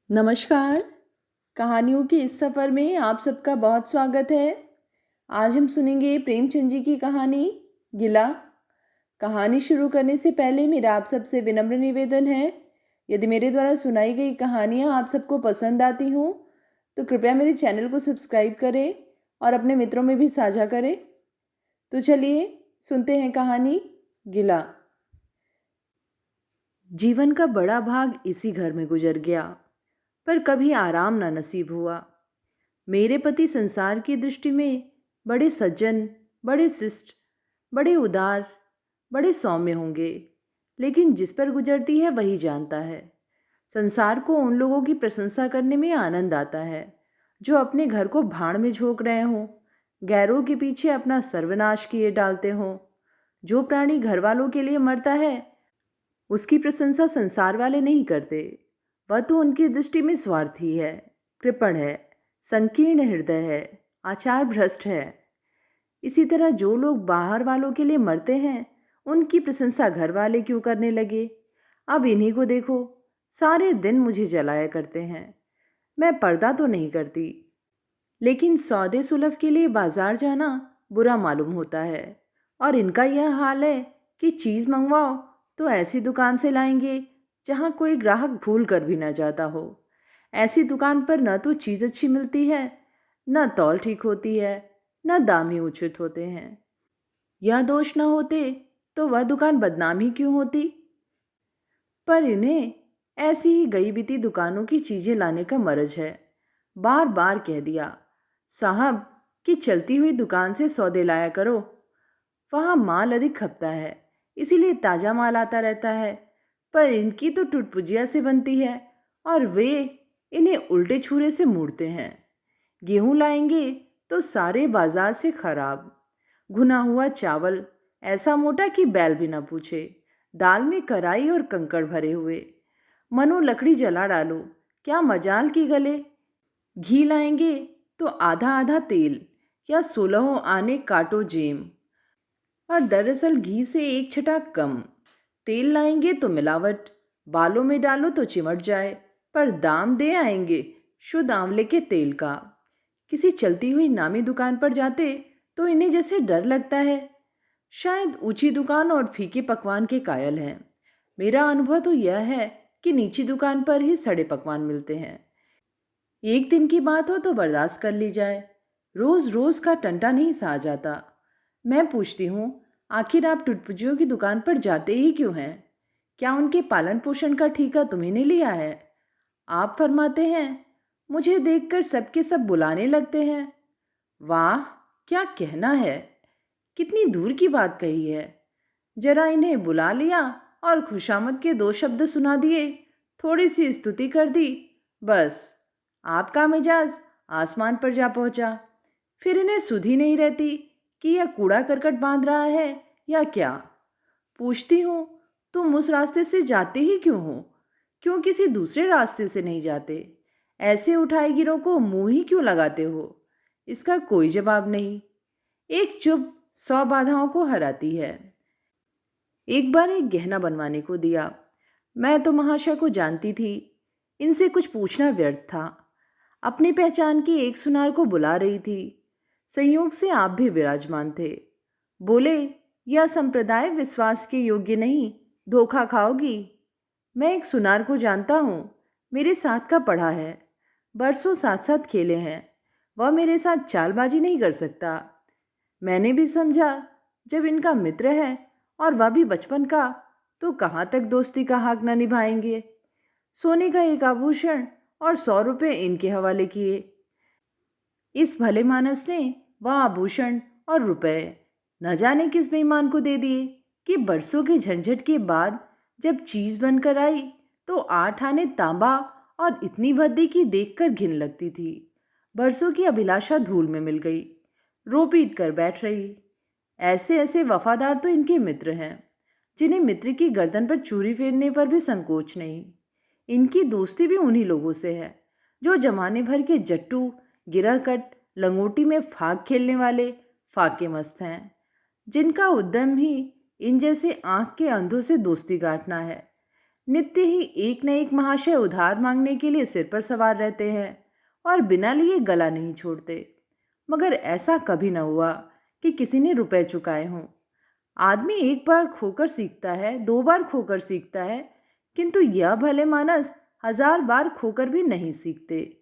नमस्कार। कहानियों के इस सफ़र में आप सबका बहुत स्वागत है। आज हम सुनेंगे प्रेमचंद जी की कहानी गिला। कहानी शुरू करने से पहले मेरा आप सबसे विनम्र निवेदन है, यदि मेरे द्वारा सुनाई गई कहानियाँ आप सबको पसंद आती हों तो कृपया मेरे चैनल को सब्सक्राइब करें और अपने मित्रों में भी साझा करें। तो चलिए सुनते हैं कहानी गिला। जीवन का बड़ा भाग इसी घर में गुजर गया, पर कभी आराम ना नसीब हुआ। मेरे पति संसार की दृष्टि में बड़े सज्जन, बड़े शिष्ट, बड़े उदार, बड़े सौम्य होंगे, लेकिन जिस पर गुजरती है वही जानता है। संसार को उन लोगों की प्रशंसा करने में आनंद आता है जो अपने घर को भाड़ में झोंक रहे हों, गैरों के पीछे अपना सर्वनाश किए डालते हों। जो प्राणी घर वालों के लिए मरता है उसकी प्रशंसा संसार वाले नहीं करते। वह तो उनकी दृष्टि में स्वार्थी है, कृपण है, संकीर्ण हृदय है, आचार भ्रष्ट है। इसी तरह जो लोग बाहर वालों के लिए मरते हैं उनकी प्रशंसा घर वाले क्यों करने लगे। अब इन्हीं को देखो, सारे दिन मुझे जलाया करते हैं। मैं पर्दा तो नहीं करती, लेकिन सौदे सुलभ के लिए बाजार जाना बुरा मालूम होता है। और इनका यह हाल है कि चीज़ मंगवाओ तो ऐसी दुकान से लाएंगे जहाँ कोई ग्राहक भूल कर भी न जाता हो। ऐसी दुकान पर न तो चीज़ अच्छी मिलती है, न तौल ठीक होती है, न दाम ही उचित होते हैं। यह दोष न होते तो वह दुकान बदनाम ही क्यों होती। पर इन्हें ऐसी ही गई बीती दुकानों की चीज़ें लाने का मर्ज है। बार बार कह दिया साहब कि चलती हुई दुकान से सौदे लाया करो, वहाँ माल अधिक खपता है, इसीलिए ताज़ा माल आता रहता है। पर इनकी तो टुटपुजिया से बनती है और वे इन्हें उल्टे छुरे से मूड़ते हैं। गेहूं लाएंगे तो सारे बाजार से खराब, घुना हुआ चावल ऐसा मोटा कि बैल भी ना पूछे, दाल में कराई और कंकड़ भरे हुए, मनो लकड़ी जला डालो क्या मजाल की गले। घी लाएंगे तो आधा आधा तेल या 16 आने काटो जेम, और दरअसल घी से एक छटा कम। तेल लाएंगे तो मिलावट, बालों में डालो तो चिमट जाए, पर दाम दे आएंगे शुद्ध आंवले के तेल का। किसी चलती हुई नामी दुकान पर जाते तो इन्हें जैसे डर लगता है। शायद ऊंची दुकान और फीके पकवान के कायल हैं। मेरा अनुभव तो यह है कि नीची दुकान पर ही सड़े पकवान मिलते हैं। एक दिन की बात हो तो बर्दाश्त कर ली जाए, रोज रोज का टंटा नहीं सहा जाता। मैं पूछती हूँ, आखिर आप टुटपुजियों की दुकान पर जाते ही क्यों हैं? क्या उनके पालन पोषण का ठेका तुम्ही ने लिया है? आप फरमाते हैं, मुझे देखकर सबके सब बुलाने लगते हैं। वाह, क्या कहना है, कितनी दूर की बात कही है। जरा इन्हें बुला लिया और खुशामद के 2 शब्द सुना दिए, थोड़ी सी स्तुति कर दी, बस आपका मिजाज आसमान पर जा पहुंचा। फिर इन्हें सुधि नहीं रहती कि यह कूड़ा करकट बांध रहा है या क्या। पूछती हूँ, तुम उस रास्ते से जाते ही क्यों हो? क्यों किसी दूसरे रास्ते से नहीं जाते? ऐसे उठाए गिरों को मुंह ही क्यों लगाते हो? इसका कोई जवाब नहीं। एक चुप 100 बाधाओं को हराती है। एक बार एक गहना बनवाने को दिया। मैं तो महाशय को जानती थी, इनसे कुछ पूछना व्यर्थ था। अपनी पहचान की एक सुनार को बुला रही थी। संयोग से आप भी विराजमान थे। बोले, यह संप्रदाय विश्वास के योग्य नहीं, धोखा खाओगी। मैं एक सुनार को जानता हूँ, मेरे साथ का पढ़ा है, बरसों साथ साथ खेले हैं। वह मेरे साथ चालबाजी नहीं कर सकता। मैंने भी समझा, जब इनका मित्र है और वह भी बचपन का, तो कहाँ तक दोस्ती का हाक न निभाएंगे। सोने का एक आभूषण और 100 रुपये इनके हवाले किए। इस भले मानस ने वह आभूषण और रुपए न जाने किस बेईमान को दे दिए कि बरसों के झंझट के बाद जब चीज बनकर आई तो 8 आने तांबा और इतनी भद्दी की देखकर घिन लगती थी। बरसों की अभिलाषा धूल में मिल गई, रो पीट कर बैठ रही। ऐसे ऐसे वफादार तो इनके मित्र हैं, जिन्हें मित्र की गर्दन पर चूड़ी फेरने पर भी संकोच नहीं। इनकी दोस्ती भी उन्हीं लोगों से है जो जमाने भर के जट्टू, गिरहकट, लंगोटी में फाग खेलने वाले फाके मस्त हैं, जिनका उद्यम ही इन जैसे आंख के अंधों से दोस्ती गांठना है। नित्य ही एक न एक महाशय उधार मांगने के लिए सिर पर सवार रहते हैं और बिना लिए गला नहीं छोड़ते। मगर ऐसा कभी न हुआ कि किसी ने रुपए चुकाए हों। आदमी एक बार खोकर सीखता है, दो बार खोकर सीखता है, किंतु यह भले मानस 1000 बार खोकर भी नहीं सीखते।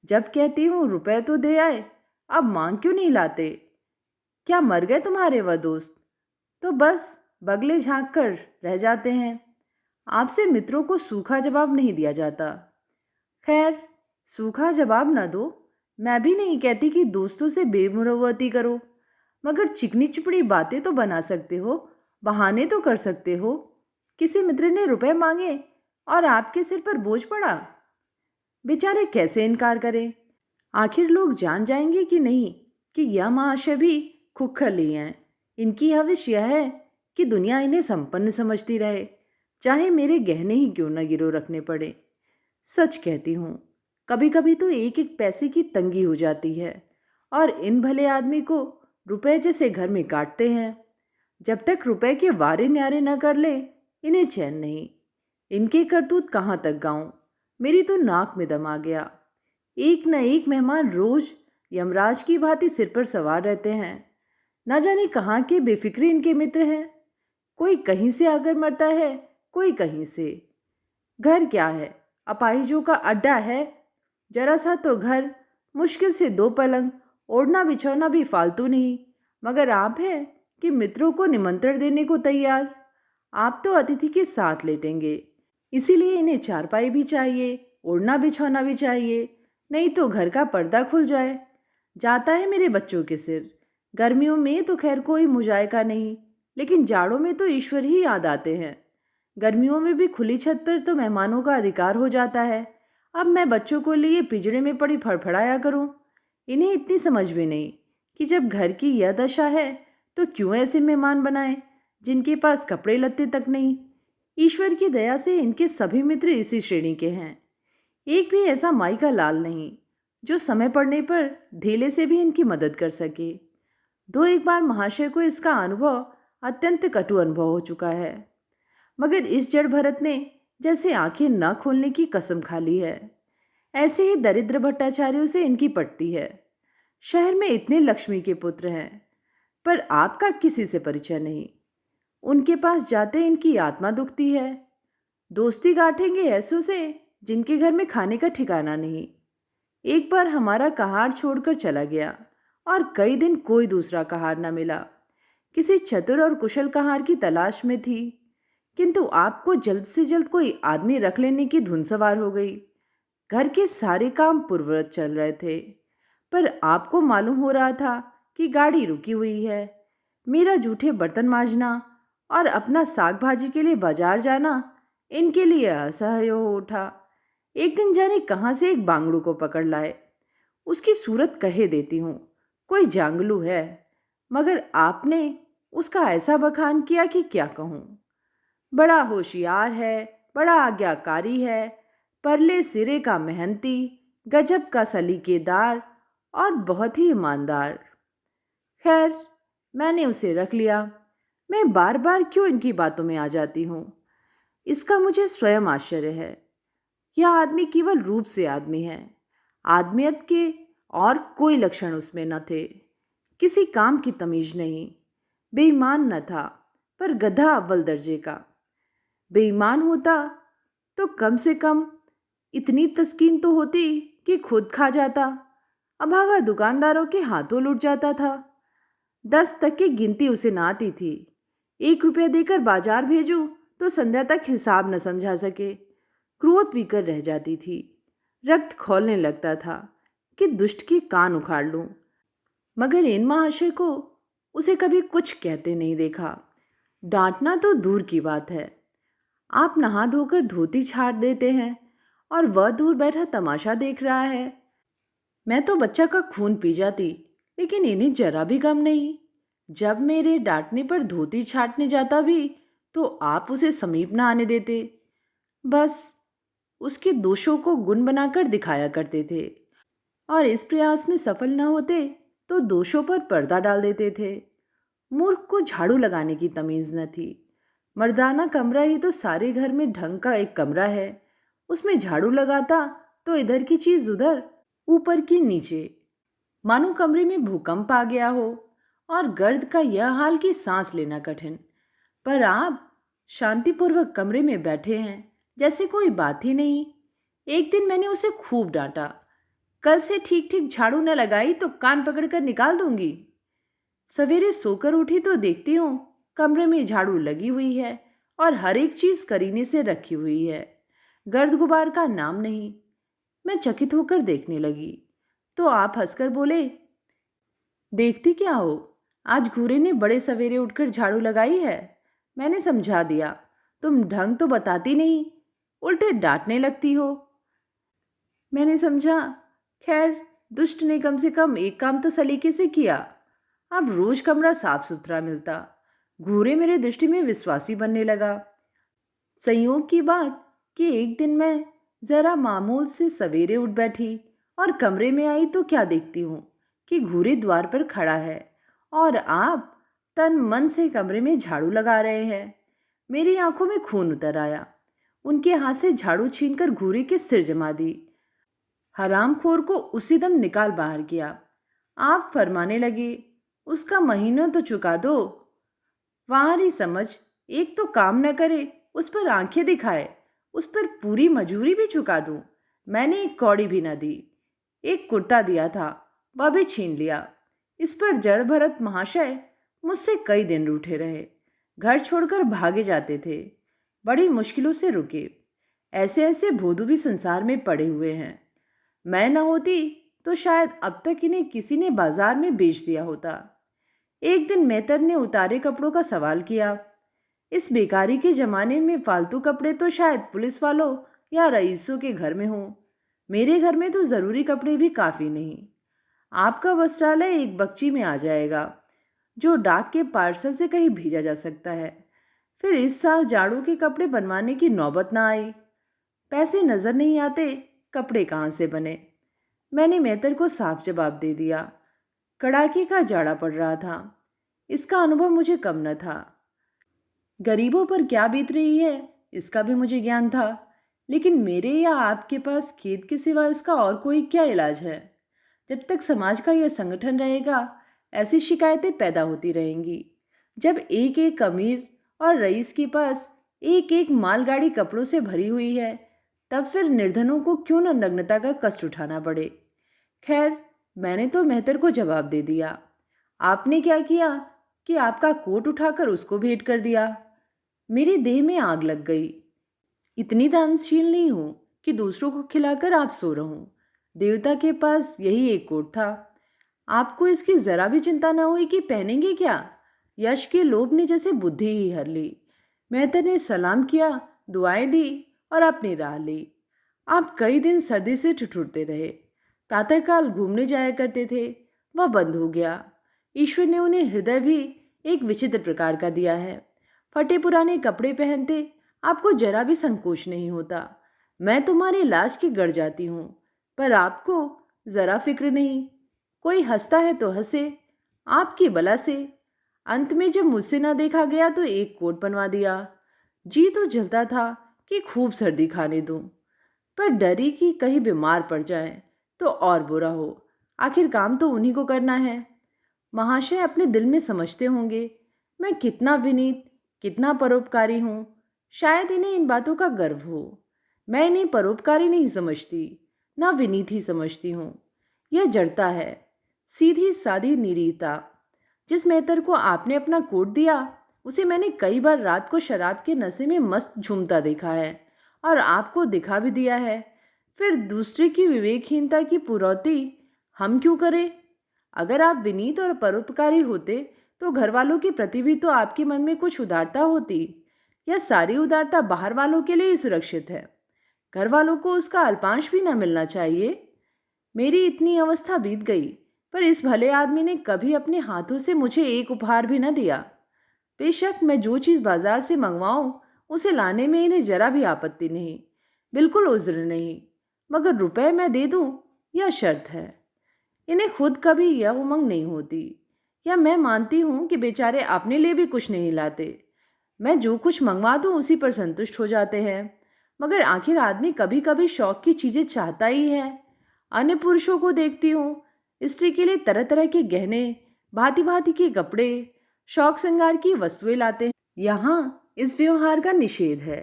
जब कहती हूँ रुपए तो दे आए, अब मांग क्यों नहीं लाते? क्या मर गए तुम्हारे वह दोस्त? तो बस बगले झांक कर रह जाते हैं। आपसे मित्रों को सूखा जवाब नहीं दिया जाता। खैर, सूखा जवाब न दो, मैं भी नहीं कहती कि दोस्तों से बेमुरवती करो, मगर चिकनी चुपड़ी बातें तो बना सकते हो, बहाने तो कर सकते हो। किसी मित्र ने रुपए मांगे और आपके सिर पर बोझ पड़ा। बेचारे कैसे इनकार करें? आखिर लोग जान जाएंगे कि नहीं कि यह महाशय भी खुखली हैं। इनकी हविश यह है कि दुनिया इन्हें संपन्न समझती रहे, चाहे मेरे गहने ही क्यों न गिरो रखने पड़े। सच कहती हूँ, कभी कभी तो एक एक पैसे की तंगी हो जाती है और इन भले आदमी को रुपए जैसे घर में काटते हैं। जब तक रुपए के वारे न्यारे न कर ले, इन्हें चैन नहीं। इनके करतूत कहाँ तक गाऊं? मेरी तो नाक में दम आ गया। एक न एक मेहमान रोज यमराज की भांति सिर पर सवार रहते हैं। न जाने कहाँ के बेफिक्रे इनके मित्र हैं। कोई कहीं से आकर मरता है, कोई कहीं से। घर क्या है, अपाहिजों का अड्डा है। जरा सा तो घर, मुश्किल से 2 पलंग, ओढ़ना बिछौना भी फालतू नहीं। मगर आप हैं कि मित्रों को निमंत्रण देने को तैयार। आप तो अतिथि के साथ लेटेंगे, इसीलिए इन्हें चारपाई भी चाहिए, ओढ़ना बिछौना भी चाहिए, नहीं तो घर का पर्दा खुल जाए। जाता है मेरे बच्चों के सिर। गर्मियों में तो खैर कोई मुजायका नहीं, लेकिन जाड़ों में तो ईश्वर ही याद आते हैं। गर्मियों में भी खुली छत पर तो मेहमानों का अधिकार हो जाता है। अब मैं बच्चों को लिए पिंजड़े में पड़ी फड़फड़ाया करूं? इन्हें इतनी समझ में नहीं कि जब घर की यह दशा है तो क्यों ऐसे मेहमान बनाएं जिनके पास कपड़े लत्ते तक नहीं। ईश्वर की दया से इनके सभी मित्र इसी श्रेणी के हैं। एक भी ऐसा माई का लाल नहीं जो समय पड़ने पर ढेले से भी इनकी मदद कर सके। 2 एक बार महाशय को इसका अनुभव अत्यंत कटु अनुभव हो चुका है, मगर इस जड़ भरत ने जैसे आंखें न खोलने की कसम खा ली है। ऐसे ही दरिद्र भट्टाचार्यों से इनकी पटती है। शहर में इतने लक्ष्मी के पुत्र हैं, पर आपका किसी से परिचय नहीं। उनके पास जाते इनकी आत्मा दुखती है। दोस्ती गांठेंगे ऐसों से जिनके घर में खाने का ठिकाना नहीं। एक बार हमारा कहार छोड़कर चला गया और कई दिन कोई दूसरा कहार न मिला। किसी चतुर और कुशल कहार की तलाश में थी, किंतु आपको जल्द से जल्द कोई आदमी रख लेने की धुन सवार हो गई। घर के सारे काम पूर्ववत चल रहे थे, पर आपको मालूम हो रहा था कि गाड़ी रुकी हुई है। मेरा जूठे बर्तन मांजना और अपना साग भाजी के लिए बाजार जाना इनके लिए असह्य हो उठा। एक दिन जाने कहाँ से एक बांगड़ू को पकड़ लाए। उसकी सूरत कहे देती हूँ, कोई जांगलू है, मगर आपने उसका ऐसा बखान किया कि क्या कहूँ। बड़ा होशियार है, बड़ा आज्ञाकारी है, परले सिरे का मेहनती, गजब का सलीकेदार और बहुत ही ईमानदार। खैर, मैंने उसे रख लिया। मैं बार बार क्यों इनकी बातों में आ जाती हूँ, इसका मुझे स्वयं आश्चर्य है। यह आदमी केवल रूप से आदमी है, आदमियत के और कोई लक्षण उसमें न थे। किसी काम की तमीज नहीं। बेईमान न था, पर गधा अव्वल दर्जे का। बेईमान होता तो कम से कम इतनी तस्कीन तो होती कि खुद खा जाता, अभागा दुकानदारों के हाथों लुट जाता था। 10 तक की गिनती उसे ना आती थी। 1 रुपया देकर बाजार भेजूं तो संध्या तक हिसाब न समझा सके। क्रोध पीकर रह जाती थी। रक्त खौलने लगता था कि दुष्ट के कान उखाड़ लूं, मगर इन महाशय को उसे कभी कुछ कहते नहीं देखा। डांटना तो दूर की बात है। आप नहा धोकर धोती छाट देते हैं और वह दूर बैठा तमाशा देख रहा है। मैं तो बच्चा का खून पी जाती, लेकिन इन्हें जरा भी गम नहीं। जब मेरे डांटने पर धोती छाटने जाता भी तो आप उसे समीप न आने देते। बस उसके दोषों को गुण बनाकर दिखाया करते थे और इस प्रयास में सफल न होते तो दोषों पर पर्दा डाल देते थे। मूर्ख को झाड़ू लगाने की तमीज न थी, मर्दाना कमरा ही तो सारे घर में ढंग का एक कमरा है। उसमें झाड़ू लगाता तो इधर की चीज उधर, ऊपर की नीचे, मानो कमरे में भूकंप आ गया हो। और गर्द का यह हाल कि सांस लेना कठिन। पर आप शांतिपूर्वक कमरे में बैठे हैं, जैसे कोई बात ही नहीं। एक दिन मैंने उसे खूब डांटा, कल से ठीक ठीक झाड़ू न लगाई तो कान पकड़कर निकाल दूंगी। सवेरे सोकर उठी तो देखती हूँ कमरे में झाड़ू लगी हुई है और हर एक चीज करीने से रखी हुई है। गर्द गुबार का नाम नहीं। मैं चकित होकर देखने लगी तो आप हंसकर बोले, देखती क्या हो, आज घूरे ने बड़े सवेरे उठकर झाड़ू लगाई है। मैंने समझा दिया, तुम ढंग तो बताती नहीं, उल्टे डांटने लगती हो। मैंने समझा, खैर दुष्ट ने कम से कम एक काम तो सलीके से किया। अब रोज कमरा साफ सुथरा मिलता। घूरे मेरे दृष्टि में विश्वासी बनने लगा। संयोग की बात कि एक दिन मैं जरा मामूल से सवेरे उठ बैठी और कमरे में आई तो क्या देखती हूँ कि घूरे द्वार पर खड़ा है और आप तन मन से कमरे में झाड़ू लगा रहे हैं। मेरी आंखों में खून उतर आया। उनके हाथ से झाड़ू छीनकर घूरे के सिर जमा दी। हरामखोर को उसी दम निकाल बाहर किया। आप फरमाने लगे, उसका महीना तो चुका दो। वहां ही समझ, एक तो काम न करे, उस पर आंखें दिखाए, उस पर पूरी मजूरी भी चुका दूं। मैंने एक कौड़ी भी न दी। एक कुर्ता दिया था, वह भी छीन लिया। इस पर जड़ भरत महाशय मुझसे कई दिन रूठे रहे। घर छोड़कर भागे जाते थे। बड़ी मुश्किलों से रुके। ऐसे ऐसे भोदू भी संसार में पड़े हुए हैं। मैं न होती तो शायद अब तक इन्हें किसी ने बाजार में बेच दिया होता। एक दिन मेहतर ने उतारे कपड़ों का सवाल किया। इस बेकारी के जमाने में फालतू कपड़े तो शायद पुलिस वालों या रईसों के घर में हों। मेरे घर में तो जरूरी कपड़े भी काफी नहीं। आपका वस्त्रालय एक बक्ची में आ जाएगा, जो डाक के पार्सल से कहीं भेजा जा सकता है। फिर इस साल जाड़ों के कपड़े बनवाने की नौबत ना आई। पैसे नजर नहीं आते, कपड़े कहाँ से बने। मैंने मेहतर को साफ जवाब दे दिया। कड़ाके का जाड़ा पड़ रहा था। इसका अनुभव मुझे कम न था। गरीबों पर क्या बीत रही है इसका भी मुझे ज्ञान था, लेकिन मेरे या आपके पास खेद के सिवा इसका और कोई क्या इलाज है। जब तक समाज का यह संगठन रहेगा, ऐसी शिकायतें पैदा होती रहेंगी। जब एक एक अमीर और रईस के पास एक एक मालगाड़ी कपड़ों से भरी हुई है, तब फिर निर्धनों को क्यों न नग्नता का कष्ट उठाना पड़े। खैर, मैंने तो मेहतर को जवाब दे दिया। आपने क्या किया कि आपका कोट उठाकर उसको भेंट कर दिया। मेरी देह में आग लग गई। इतनी दानशील नहीं हूं कि दूसरों को खिलाकर आप सो रहूं। देवता के पास यही एक कोट था। आपको इसकी जरा भी चिंता न हुई कि पहनेंगे क्या। यश के लोभ ने जैसे बुद्धि ही हर ली। मेहतर ने सलाम किया, दुआएं दी और अपनी राह ली। आप कई दिन सर्दी से ठिठुरते रहे। प्रातःकाल घूमने जाया करते थे, वह बंद हो गया। ईश्वर ने उन्हें हृदय भी एक विचित्र प्रकार का दिया है। फटे पुराने कपड़े पहनते आपको जरा भी संकोच नहीं होता। मैं तुम्हारे लाज की गड़ जाती हूँ, पर आपको जरा फिक्र नहीं। कोई हंसता है तो हंसे, आपकी बला से। अंत में जब मुझसे ना देखा गया तो एक कोट बनवा दिया। जी तो जलता था कि खूब सर्दी खाने दूं, पर डरी कि कहीं बीमार पड़ जाए तो और बुरा हो। आखिर काम तो उन्हीं को करना है। महाशय अपने दिल में समझते होंगे मैं कितना विनीत, कितना परोपकारी हूँ। शायद इन्हें इन बातों का गर्व हो। मैं इन्हें परोपकारी नहीं समझती, ना विनीत ही समझती हूँ। यह जड़ता है, सीधी सादी निरीता। जिस मेहतर को आपने अपना कोट दिया, उसे मैंने कई बार रात को शराब के नशे में मस्त झूमता देखा है और आपको दिखा भी दिया है। फिर दूसरे की विवेकहीनता की पुरौती हम क्यों करें। अगर आप विनीत और परोपकारी होते तो घर वालों के प्रति भी तो आपके मन में कुछ उदारता होती। यह सारी उदारता बाहर वालों के लिए ही सुरक्षित है। घर वालों को उसका अल्पांश भी न मिलना चाहिए। मेरी इतनी अवस्था बीत गई, पर इस भले आदमी ने कभी अपने हाथों से मुझे एक उपहार भी न दिया। बेशक मैं जो चीज़ बाजार से मंगवाऊं उसे लाने में इन्हें जरा भी आपत्ति नहीं, बिल्कुल उज्र नहीं। मगर रुपए मैं दे दूं, यह शर्त है। इन्हें खुद कभी यह उमंग नहीं होती। या मैं मानती हूं कि बेचारे अपने लिए भी कुछ नहीं लाते, मैं जो कुछ मंगवा दूं उसी पर संतुष्ट हो जाते हैं। मगर आखिर आदमी कभी कभी शौक की चीजें चाहता ही है। अन्य पुरुषों को देखती हूँ, स्त्री के लिए तरह तरह के गहने, भांति भांति के कपड़े, शौक श्रृंगार की वस्तुएं लाते हैं। यहाँ इस व्यवहार का निषेध है।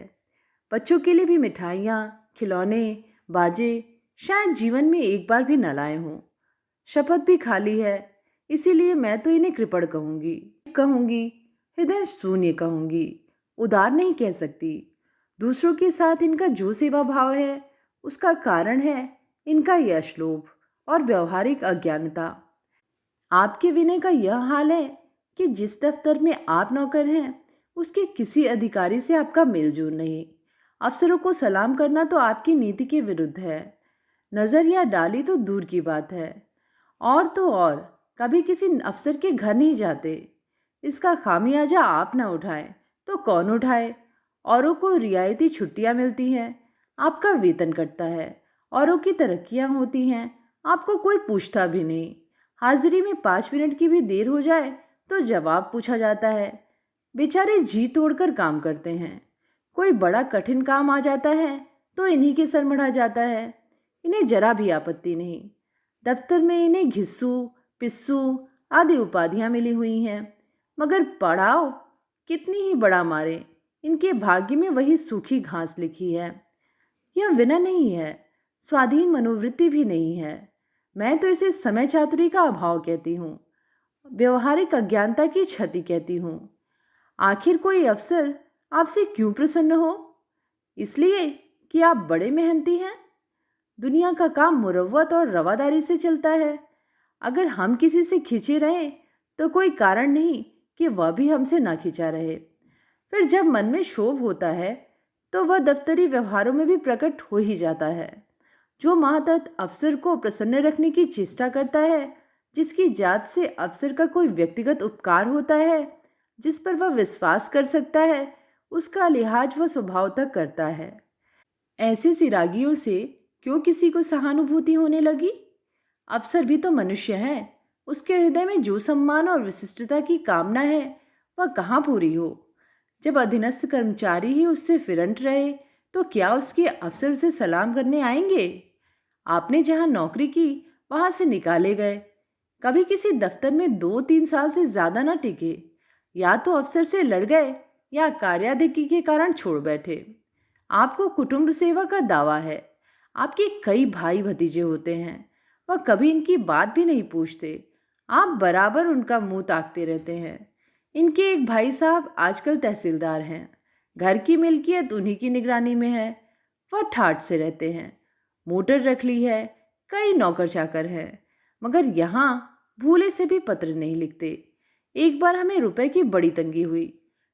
बच्चों के लिए भी मिठाइयाँ, खिलौने, बाजे शायद जीवन में एक बार भी न लाए हों। शपथ भी खाली है, इसीलिए मैं तो इन्हें कृपण कहूंगी कहूंगी हृदय शून्य कहूंगी, उदार नहीं कह सकती। दूसरों के साथ इनका जो सेवा भाव है उसका कारण है इनका यश लोभ और व्यवहारिक अज्ञानता। आपके विनय का यह हाल है कि जिस दफ्तर में आप नौकर हैं उसके किसी अधिकारी से आपका मेलजोल नहीं। अफसरों को सलाम करना तो आपकी नीति के विरुद्ध है। नज़र या डाली तो दूर की बात है, और तो और कभी किसी अफसर के घर नहीं जाते। इसका खामियाजा आप ना उठाएं तो कौन उठाए। औरों को रियायती छुट्टियां मिलती हैं, आपका वेतन कटता है। औरों की तरक्कियां होती हैं, आपको कोई पूछता भी नहीं। हाजिरी में 5 मिनट की भी देर हो जाए तो जवाब पूछा जाता है। बेचारे जी तोड़कर काम करते हैं। कोई बड़ा कठिन काम आ जाता है तो इन्हीं के सर मढ़ा जाता है। इन्हें जरा भी आपत्ति नहीं। दफ्तर में इन्हें घिस्सू, पिस्सू आदि उपाधियां मिली हुई हैं, मगर पड़ाव कितनी ही बड़ा मारे, इनके भाग्य में वही सूखी घास लिखी है। यह विनय नहीं है, स्वाधीन मनोवृत्ति भी नहीं है। मैं तो इसे समय चातुरी का अभाव कहती हूँ, व्यवहारिक अज्ञानता की क्षति कहती हूँ। आखिर कोई अफसर आपसे क्यों प्रसन्न हो? इसलिए कि आप बड़े मेहनती हैं। दुनिया का काम मुरव्वत और रवादारी से चलता है। अगर हम किसी से खिंचे रहें तो कोई कारण नहीं कि वह भी हमसे ना खिंचा रहे। फिर जब मन में क्षोभ होता है तो वह दफ्तरी व्यवहारों में भी प्रकट हो ही जाता है। जो महतत अफसर को प्रसन्न रखने की चेष्टा करता है, जिसकी जात से अफसर का कोई व्यक्तिगत उपकार होता है, जिस पर वह विश्वास कर सकता है, उसका लिहाज वह स्वभाव तक करता है। ऐसे सिरागियों से क्यों किसी को सहानुभूति होने लगी? अफसर भी तो मनुष्य है। उसके हृदय में जो सम्मान और विशिष्टता की कामना है वह कहाँ पूरी हो? जब अधीनस्थ कर्मचारी ही उससे फिरंट रहे तो क्या उसके अफसर उसे सलाम करने आएंगे? आपने जहाँ नौकरी की वहाँ से निकाले गए, कभी किसी दफ्तर में 2-3 साल से ज़्यादा ना टिके। या तो अफसर से लड़ गए या कार्याधिकी के कारण छोड़ बैठे। आपको कुटुंब सेवा का दावा है। आपके कई भाई भतीजे होते हैं, वह कभी इनकी बात भी नहीं पूछते। आप बराबर उनका मुंह ताकते रहते हैं। इनके एक भाई साहब आजकल तहसीलदार हैं। घर की मिल्कियत उन्हीं की निगरानी में है। वह ठाठ से रहते हैं। मोटर रख ली है, कई नौकर चाकर हैं, मगर यहाँ भूले से भी पत्र नहीं लिखते। एक बार हमें रुपए की बड़ी तंगी हुई।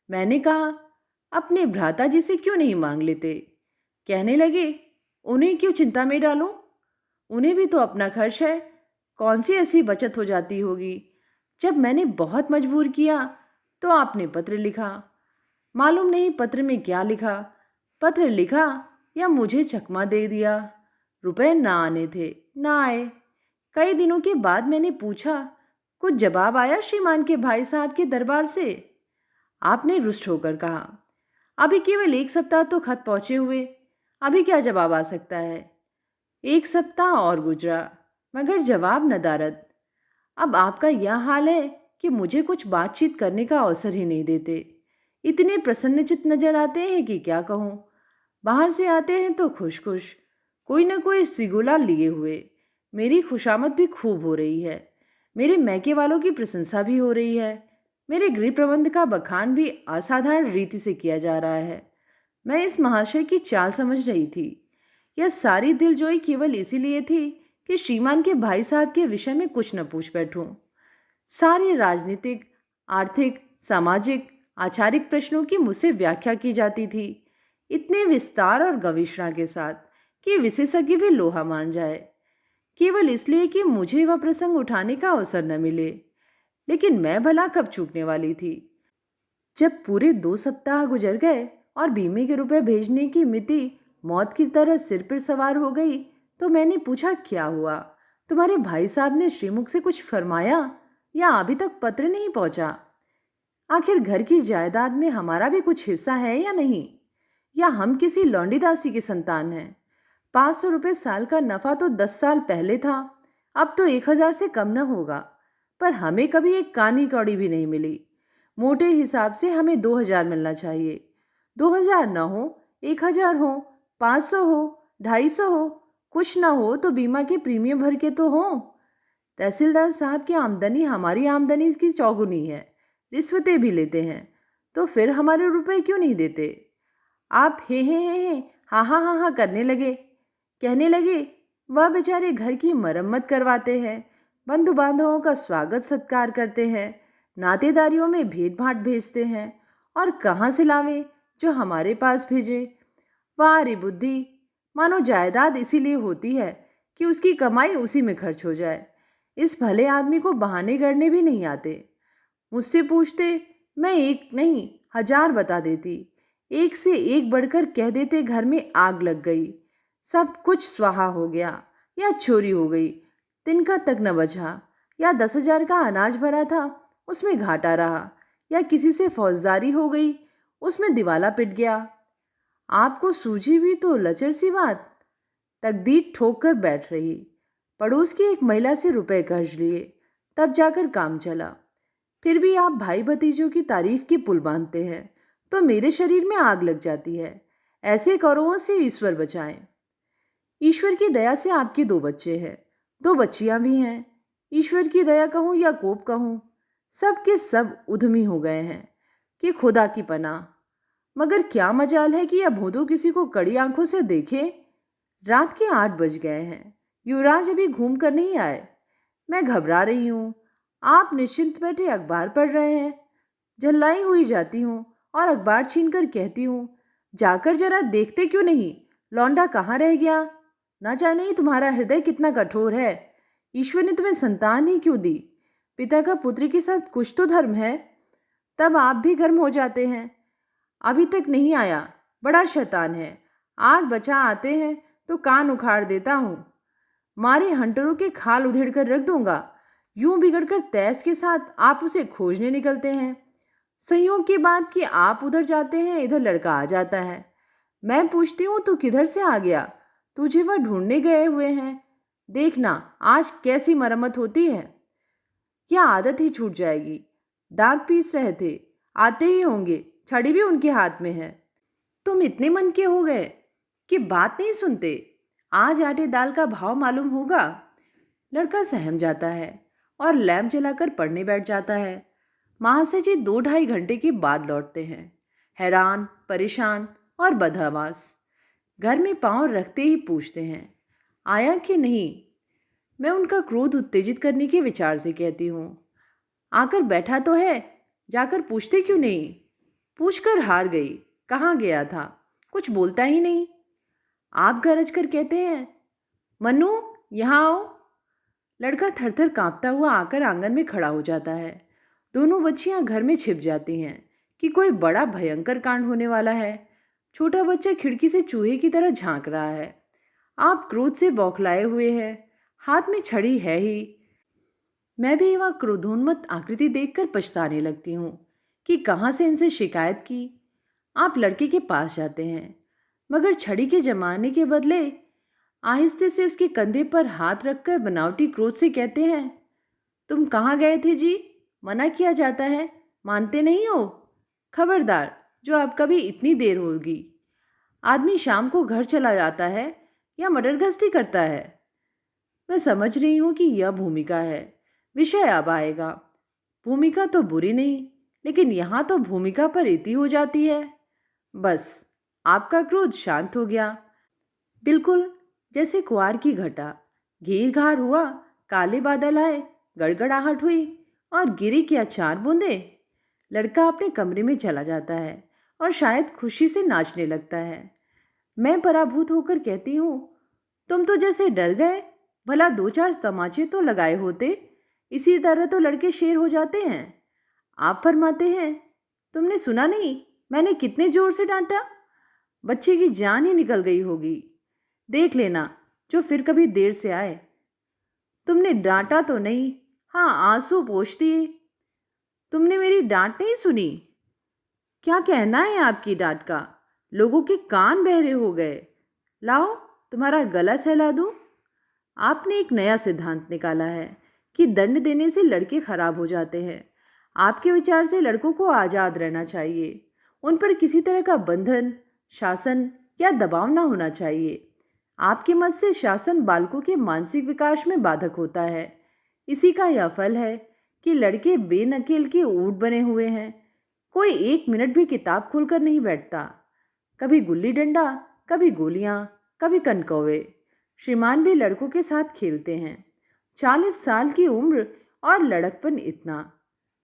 मैंने कहा, अपने भ्राता जी से क्यों नहीं मांग लेते? कहने लगे, उन्हें क्यों चिंता में डालूं? उन्हें भी तो अपना खर्च है, कौन सी ऐसी बचत हो जाती होगी। जब मैंने बहुत मजबूर किया तो आपने पत्र लिखा। मालूम नहीं पत्र में क्या लिखा। पत्र लिखा या मुझे चकमा दे दिया। रुपए ना आने थे, ना आए। कई दिनों के बाद मैंने पूछा, कुछ जवाब आया श्रीमान के भाई साहब के दरबार से? आपने रुष्ट होकर कहा, अभी केवल 1 सप्ताह तो खत पहुंचे हुए, अभी क्या जवाब आ सकता है। 1 सप्ताह और गुजरा, मगर जवाब नदारद। अब आपका यह हाल है कि मुझे कुछ बातचीत करने का अवसर ही नहीं देते। इतने प्रसन्नचित्त नजर आते हैं कि क्या कहूँ। बाहर से आते हैं तो खुश खुश, कोई न कोई सिगुला लिए हुए। मेरी खुशामद भी खूब हो रही है। मेरे मैके वालों की प्रशंसा भी हो रही है। मेरे गृह प्रबंध का बखान भी असाधारण रीति से किया जा रहा है। मैं इस महाशय की चाल समझ रही थी। यह सारी दिलजोई केवल इसीलिए थी कि श्रीमान के भाई साहब के विषय में कुछ न पूछ बैठूं। सारे राजनीतिक, आर्थिक, सामाजिक, आचारिक प्रश्नों की मुझसे व्याख्या की जाती थी, इतने विस्तार और गवेषणा के साथ कि विशेषज्ञ भी लोहा मान जाए, केवल इसलिए कि मुझे वह प्रसंग उठाने का अवसर न मिले। लेकिन मैं भला कब चूकने वाली थी। जब पूरे 2 सप्ताह गुजर गए और बीमे के रुपए भेजने की मिति मौत की तरह सिर पर सवार हो गई तो मैंने पूछा, क्या हुआ? तुम्हारे भाई साहब ने श्रीमुख से कुछ फरमाया या अभी तक पत्र नहीं पहुंचा? आखिर घर की जायदाद में हमारा भी कुछ हिस्सा है या नहीं? या हम किसी लौंडीदासी की संतान हैं? 500 रुपये साल का नफा तो 10 साल पहले था, अब तो 1,000 से कम न होगा। पर हमें कभी एक कानी कौड़ी भी नहीं मिली। मोटे हिसाब से हमें 2,000 मिलना चाहिए। 2,000 न हो, 1,000 हो, 500 हो, 250 हो, कुछ ना हो तो बीमा के प्रीमियम भर के तो हो। तहसीलदार साहब की आमदनी हमारी आमदनी की चौगुनी है, रिश्वतें भी लेते हैं, तो फिर हमारे रुपए क्यों नहीं देते? आप हे हा हा हा हा करने लगे। कहने लगे, वह बेचारे घर की मरम्मत करवाते हैं, बंधु बांधवों का स्वागत सत्कार करते हैं, नातेदारियों में भेंट भाट भेजते हैं, और कहाँ से लावे जो हमारे पास भेजे। वाह रे बुद्धि! मानो जायदाद इसीलिए होती है कि उसकी कमाई उसी में खर्च हो जाए। इस भले आदमी को बहाने करने भी नहीं आते। मुझसे पूछते, मैं एक नहीं 1,000 बता देती। एक से एक बढ़कर कह देते घर में आग लग गई, सब कुछ स्वाहा हो गया, या चोरी हो गई, तिनका तक न बचा, या 10,000 का अनाज भरा था उसमें घाटा रहा, या किसी से फौजदारी हो गई, उसमें दिवाला पिट गया। आपको सूझी भी तो लचर सी बात। तकदीर ठोक कर बैठ रही। पड़ोस की एक महिला से रुपए कर्ज लिए, तब जाकर काम चला। फिर भी आप भाई भतीजों की तारीफ की पुल बांधते हैं, तो मेरे शरीर में आग लग जाती है। ऐसे कौरवों से ईश्वर बचाएं। ईश्वर की दया से आपके 2 बच्चे हैं, 2 बच्चियां भी हैं। ईश्वर की दया कहूँ या कोप कहूँ, सब के सब उद्यमी हो गए हैं कि खुदा की पनाह। मगर क्या मजाल है कि यह भोंदू किसी को कड़ी आंखों से देखे। रात के 8 बज गए हैं, युवराज अभी घूम कर नहीं आए। मैं घबरा रही हूँ। आप निश्चिंत बैठे अखबार पढ़ रहे हैं। झल्लाई हुई जाती हूँ और अखबार छीनकर कहती हूँ, जाकर जरा देखते क्यों नहीं, लौंडा कहाँ रह गया? ना जाने ही तुम्हारा हृदय कितना कठोर है। ईश्वर ने तुम्हें संतान ही क्यों दी? पिता का पुत्र के साथ कुछ तो धर्म है। तब आप भी गर्म हो जाते हैं। अभी तक नहीं आया, बड़ा शैतान है। आज बचा आते हैं तो कान उखाड़ देता हूँ। मारे हंटरों के खाल उधेड़ कर रख दूंगा। यूं बिगड़कर तैस के साथ आप उसे खोजने निकलते हैं। संयोग की बात कि आप उधर जाते हैं, इधर लड़का आ जाता है। मैं पूछती हूँ, तू किधर से आ गया? तुझे वह ढूंढने गए हुए हैं। देखना आज कैसी मरम्मत होती है। यह आदत ही छूट जाएगी। दांत पीस रहे थे, आते ही होंगे, छड़ी भी उनके हाथ में है। तुम इतने मन के हो गए कि बात नहीं सुनते। आज आटे दाल का भाव मालूम होगा। लड़का सहम जाता है और लैंप जलाकर पढ़ने बैठ जाता है। महाशय जी 2-2.5 घंटे के बाद लौटते हैं, हैरान, परेशान और बदहवास। घर में पांव रखते ही पूछते हैं, आया कि नहीं? मैं उनका क्रोध उत्तेजित करने के विचार से कहती हूँ, आकर बैठा तो है, जाकर पूछते क्यों नहीं? पूछकर हार गई। कहाँ गया था? कुछ बोलता ही नहीं। आप गरज कर कहते हैं, मन्नू यहाँ आओ। लड़का थरथर कांपता हुआ आकर आंगन में खड़ा हो जाता है। दोनों बच्चियां घर में छिप जाती हैं कि कोई बड़ा भयंकर कांड होने वाला है। छोटा बच्चा खिड़की से चूहे की तरह झांक रहा है। आप क्रोध से बौखलाए हुए हैं, हाथ में छड़ी है ही। मैं भी वह क्रोधोन्मत्त आकृति देखकर पछताने लगती हूँ कि कहाँ से इनसे शिकायत की। आप लड़के के पास जाते हैं, मगर छड़ी के जमाने के बदले आहिस्ते से उसके कंधे पर हाथ रखकर बनावटी क्रोध से कहते हैं, तुम कहाँ गए थे जी? मना किया जाता है, मानते नहीं हो। खबरदार, जो अब कभी इतनी देर होगी। आदमी शाम को घर चला जाता है या मटर गश्ती करता है। मैं समझ रही हूँ कि यह भूमिका है, विषय अब आएगा। भूमिका तो बुरी नहीं, लेकिन यहाँ तो भूमिका पर इति हो जाती है। बस आपका क्रोध शांत हो गया, बिल्कुल जैसे कुआर की घटा। घेर घार हुआ, काले बादल आए, गड़गड़ाहट हुई और गिरी क्या 4 बूंदे। लड़का अपने कमरे में चला जाता है और शायद खुशी से नाचने लगता है। मैं पराभूत होकर कहती हूँ, तुम तो जैसे डर गए। भला 2-4 तमाचे तो लगाए होते, इसी तरह तो लड़के शेर हो जाते हैं। आप फरमाते हैं, तुमने सुना नहीं मैंने कितने जोर से डांटा? बच्चे की जान ही निकल गई होगी। देख लेना जो फिर कभी देर से आए। तुमने डांटा तो नहीं, हाँ आंसू पोंछ दिए। तुमने मेरी डांट नहीं सुनी? क्या कहना है आपकी डांट का? लोगों के कान बहरे हो गए। लाओ, तुम्हारा गला सहला दूं। आपने एक नया सिद्धांत निकाला है कि दंड देने से लड़के खराब हो जाते हैं। आपके विचार से लड़कों को आज़ाद रहना चाहिए। उन पर किसी तरह का बंधन, शासन या दबाव ना होना चाहिए। आपके मत से शासन बालकों के मानसिक विकास में बाधक होता है। इसी का यह फल है कि लड़के बेनकेल के ऊंट बने हुए हैं। कोई 1 मिनट भी किताब खोलकर नहीं बैठता। कभी गुल्ली डंडा, कभी गोलियां, कभी कनकौवे। श्रीमान भी लड़कों के साथ खेलते हैं। 40 साल की उम्र और लड़कपन इतना।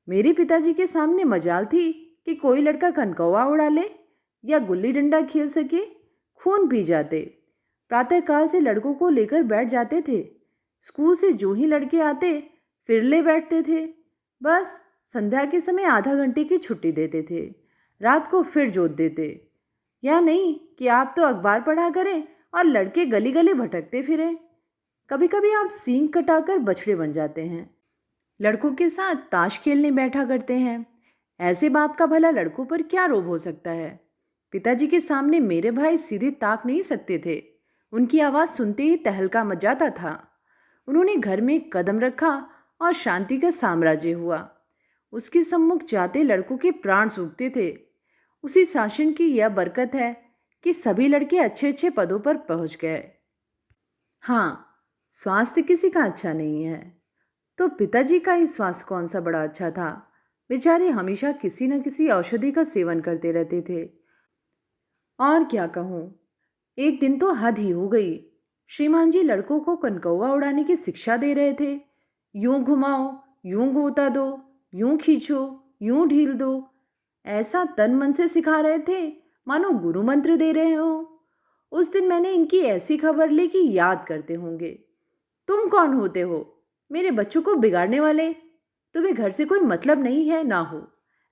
मेरे पिताजी के सामने मजाल थी कि कोई लड़का कनकौवा उड़ा ले या गुल्ली डंडा खेल सके। खून पी जाते। प्रातःकाल से लड़कों को लेकर बैठ जाते थे। स्कूल से जो ही लड़के आते फिर ले बैठते थे। बस संध्या के समय आधा घंटे की छुट्टी देते थे। रात को फिर जोत देते। या नहीं कि आप तो अखबार पढ़ा करें और लड़के गली गली भटकते फिरें। कभी कभी आप सींग कटाकर बछड़े बन जाते हैं। लड़कों के साथ ताश खेलने बैठा करते हैं। ऐसे बाप का भला लड़कों पर क्या रोब हो सकता है? पिताजी के सामने मेरे भाई सीधे ताक नहीं सकते थे। उनकी आवाज़ सुनते ही तहलका मच जाता था। उन्होंने घर में एक कदम रखा और शांति का साम्राज्य हुआ। उसके सम्मुख जाते लड़कों के प्राण सूखते थे। उसी शासन की यह बरकत है कि सभी लड़के अच्छे अच्छे पदों पर पहुंच गए। हाँ, स्वास्थ्य किसी का अच्छा नहीं है। तो पिताजी का ही स्वास्थ्य कौन सा बड़ा अच्छा था। बेचारे हमेशा किसी न किसी औषधि का सेवन करते रहते थे। और क्या कहूँ, एक दिन तो हद ही हो गई। श्रीमान जी लड़कों को कनकौवा उड़ाने की शिक्षा दे रहे थे। यूं घुमाओ, यूं गोता दो, यूं खींचो, यूं ढील दो। ऐसा तन मन से सिखा रहे थे मानो गुरु मंत्र दे रहे हो। उस दिन मैंने इनकी ऐसी खबर ली कि याद करते होंगे। तुम कौन होते हो मेरे बच्चों को बिगाड़ने वाले? तुम्हें घर से कोई मतलब नहीं है ना हो,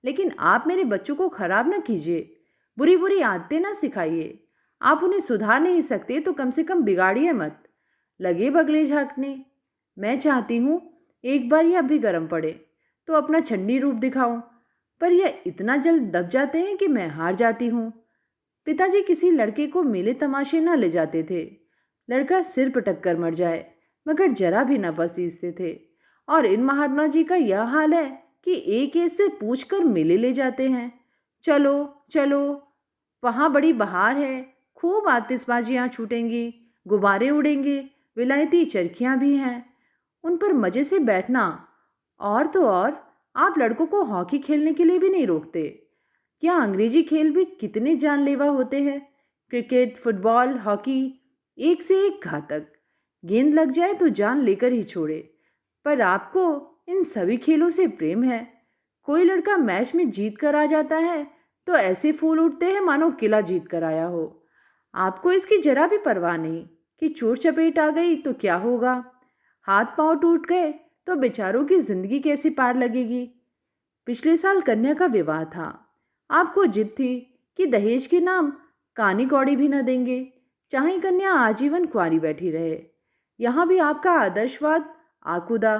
लेकिन आप मेरे बच्चों को खराब ना कीजिए। बुरी बुरी आदतें ना सिखाइए। आप उन्हें सुधार नहीं सकते तो कम से कम बिगाड़िए मत। लगे बगले झांकने। मैं चाहती हूँ एक बार यह भी गर्म पड़े तो अपना छन्नी रूप दिखाऊं, पर यह इतना जल्द दब जाते हैं कि मैं हार जाती हूँ। पिताजी किसी लड़के को मेले तमाशे न ले जाते थे। लड़का सिर पटक कर मर जाए मगर जरा भी न पसीजते थे। और इन महात्मा जी का यह हाल है कि एक एक से पूछ कर मेले ले जाते हैं। चलो चलो, वहाँ बड़ी बहार है, खूब आतिशबाजियाँ छूटेंगी, गुब्बारे उड़ेंगे, विलायती चरखियाँ भी हैं, उन पर मज़े से बैठना। और तो और, आप लड़कों को हॉकी खेलने के लिए भी नहीं रोकते। क्या अंग्रेजी खेल भी कितने जानलेवा होते हैं। क्रिकेट, फुटबॉल, हॉकी, एक से एक घातक। गेंद लग जाए तो जान लेकर ही छोड़े। पर आपको इन सभी खेलों से प्रेम है। कोई लड़का मैच में जीत कर आ जाता है तो ऐसे फूल उठते हैं मानो किला जीत कर आया हो। आपको इसकी जरा भी परवाह नहीं कि चोट चपेट आ गई तो क्या होगा। हाथ पांव टूट गए तो बेचारों की जिंदगी कैसे पार लगेगी। पिछले साल कन्या का विवाह था। आपको जिद थी कि दहेज के नाम कानी कौड़ी भी न देंगे, चाहे कन्या आजीवन कुंवारी बैठी रहे। यहाँ भी आपका आदर्शवाद आकुदा।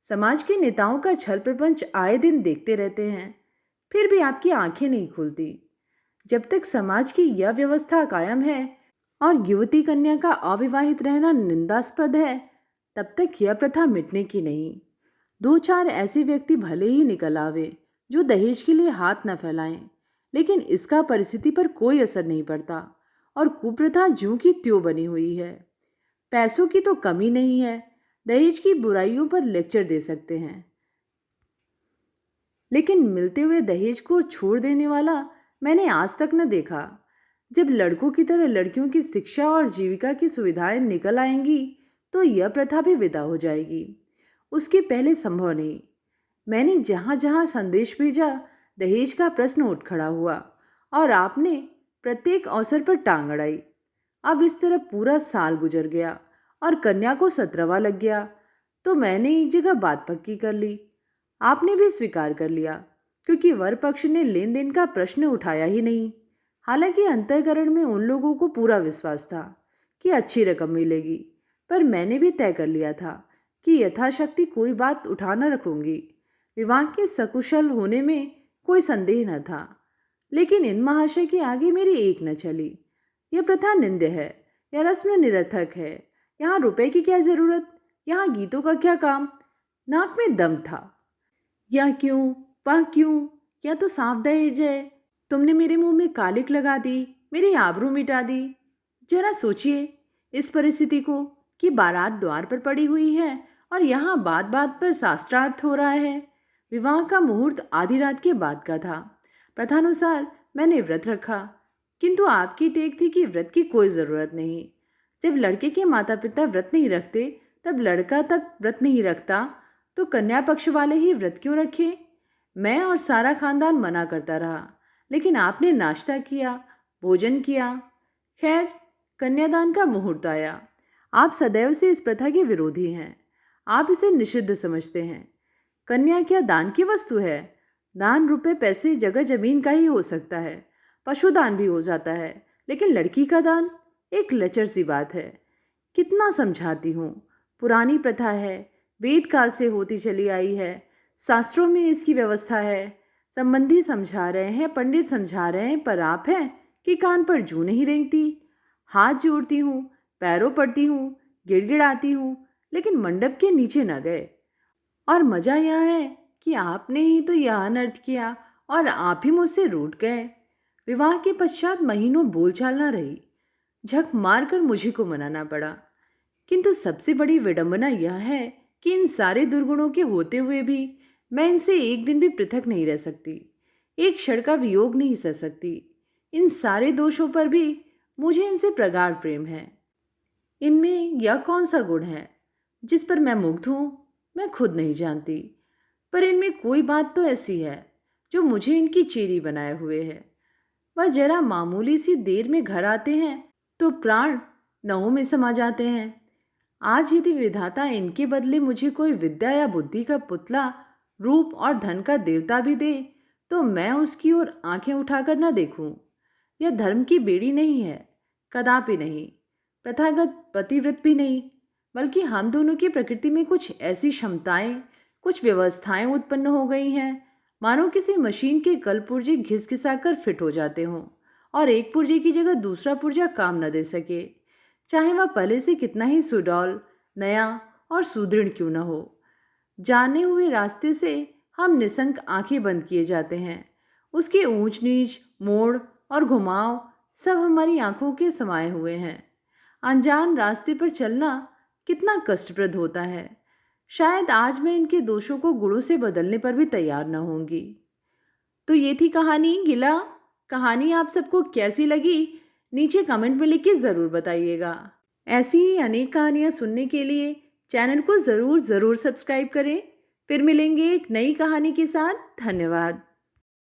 समाज के नेताओं का छल प्रपंच आए दिन देखते रहते हैं, फिर भी आपकी आंखें नहीं खुलती। जब तक समाज की यह व्यवस्था कायम है और युवती कन्या का अविवाहित रहना निंदास्पद है, तब तक यह प्रथा मिटने की नहीं। 2-4 ऐसे व्यक्ति भले ही निकल आवे जो दहेज के लिए हाथ न फैलाएं, लेकिन इसका परिस्थिति पर कोई असर नहीं पड़ता और कुप्रथा ज्यों की त्यों बनी हुई है। पैसों की तो कमी नहीं है, दहेज की बुराइयों पर लेक्चर दे सकते हैं, लेकिन मिलते हुए दहेज को छोड़ देने वाला मैंने आज तक न देखा। जब लड़कों की तरह लड़कियों की शिक्षा और जीविका की सुविधाएं निकल आएंगी तो यह प्रथा भी विदा हो जाएगी। उसके पहले संभव नहीं। मैंने जहाँ जहाँ संदेश भेजा दहेज का प्रश्न उठ खड़ा हुआ और आपने प्रत्येक अवसर पर टांग अड़ाई। अब इस तरह पूरा साल गुजर गया और कन्या को 17वां लग गया तो मैंने एक जगह बात पक्की कर ली। आपने भी स्वीकार कर लिया क्योंकि वर पक्ष ने लेन देन का प्रश्न उठाया ही नहीं। हालांकि अंतःकरण में उन लोगों को पूरा विश्वास था कि अच्छी रकम मिलेगी, पर मैंने भी तय कर लिया था कि यथाशक्ति कोई बात उठा न रखूंगी। विवाह के सकुशल होने में कोई संदेह न था, लेकिन इन महाशय के आगे मेरी एक न चली। यह प्रथा निंद्य है, यह रस्म निरर्थक है। यहाँ रुपए की क्या जरूरत, यहाँ गीतों का क्या काम। नाक में दम था। यह क्यों, वह क्यों, या तो साफ दहेज है। तुमने मेरे मुंह में कालिक लगा दी, मेरी आबरू मिटा दी। जरा सोचिए इस परिस्थिति को कि बारात द्वार पर पड़ी हुई है और यहाँ बात बात पर शास्त्रार्थ हो रहा है। विवाह का मुहूर्त आधी रात के बाद का था। प्रथानुसार मैंने व्रत रखा, किंतु आपकी टेक थी कि व्रत की कोई ज़रूरत नहीं। जब लड़के के माता पिता व्रत नहीं रखते, तब लड़का तक व्रत नहीं रखता, तो कन्या पक्ष वाले ही व्रत क्यों रखे। मैं और सारा खानदान मना करता रहा, लेकिन आपने नाश्ता किया, भोजन किया। खैर, कन्यादान का मुहूर्त आया। आप सदैव से इस प्रथा के विरोधी हैं। आप इसे निषिद्ध समझते हैं। कन्या क्या दान की वस्तु है? दान रुपए पैसे जगह जमीन का ही हो सकता है, पशुदान भी हो जाता है, लेकिन लड़की का दान एक लचर सी बात है। कितना समझाती हूँ, पुरानी प्रथा है, वेद काल से होती चली आई है, शास्त्रों में इसकी व्यवस्था है। संबंधी समझा रहे हैं, पंडित समझा रहे हैं, पर आप हैं कि कान पर जूं नहीं रेंगती। हाथ जोड़ती हूँ, पैरों पड़ती हूँ, गिड़गिड़ाती हूँ, लेकिन मंडप के नीचे न गए। और मज़ा यह है कि आपने ही तो यह अनर्थ किया और आप ही मुझसे रूठ गए। विवाह के पश्चात महीनों बोलचाल न रही। झक मारकर मुझे को मनाना पड़ा। किंतु सबसे बड़ी विडंबना यह है कि इन सारे दुर्गुणों के होते हुए भी मैं इनसे एक दिन भी पृथक नहीं रह सकती, एक क्षण का वियोग नहीं सह सकती। इन सारे दोषों पर भी मुझे इनसे प्रगाढ़ प्रेम है। इनमें यह कौन सा गुण है जिस पर मैं मुग्ध हूँ, मैं खुद नहीं जानती। पर इनमें कोई बात तो ऐसी है जो मुझे इनकी चेरी बनाए हुए है। वह जरा मामूली सी देर में घर आते हैं तो प्राण नवों में समा जाते हैं। आज यदि विधाता इनके बदले मुझे कोई विद्या या बुद्धि का पुतला, रूप और धन का देवता भी दे, तो मैं उसकी ओर आंखें उठाकर न देखूं। यह धर्म की बेड़ी नहीं है, कदापि नहीं। प्रथागत पतिव्रत भी नहीं, बल्कि हम दोनों की प्रकृति में कुछ ऐसी क्षमताएं, कुछ व्यवस्थाएं उत्पन्न हो गई हैं, मानो किसी मशीन के कल पुर्जे घिसघिसाकर फिट हो जाते हों और एक पुर्जे की जगह दूसरा पुर्जा काम न दे सके, चाहे वह पहले से कितना ही सुडौल, नया और सुदृढ़ क्यों न हो। जाने हुए रास्ते से हम निसंक आंखें बंद किए जाते हैं। उसके ऊंच नीच, मोड़ और घुमाव सब हमारी आंखों के समाये हुए हैं। अनजान रास्ते पर चलना कितना कष्टप्रद होता है। शायद आज मैं इनके दोषों को गुणों से बदलने पर भी तैयार न होंगी। तो ये थी कहानी गिला। कहानी आप सबको कैसी लगी नीचे कमेंट में लिख के ज़रूर बताइएगा। ऐसी ही अनेक कहानियाँ सुनने के लिए चैनल को ज़रूर सब्सक्राइब करें। फिर मिलेंगे एक नई कहानी के साथ। धन्यवाद।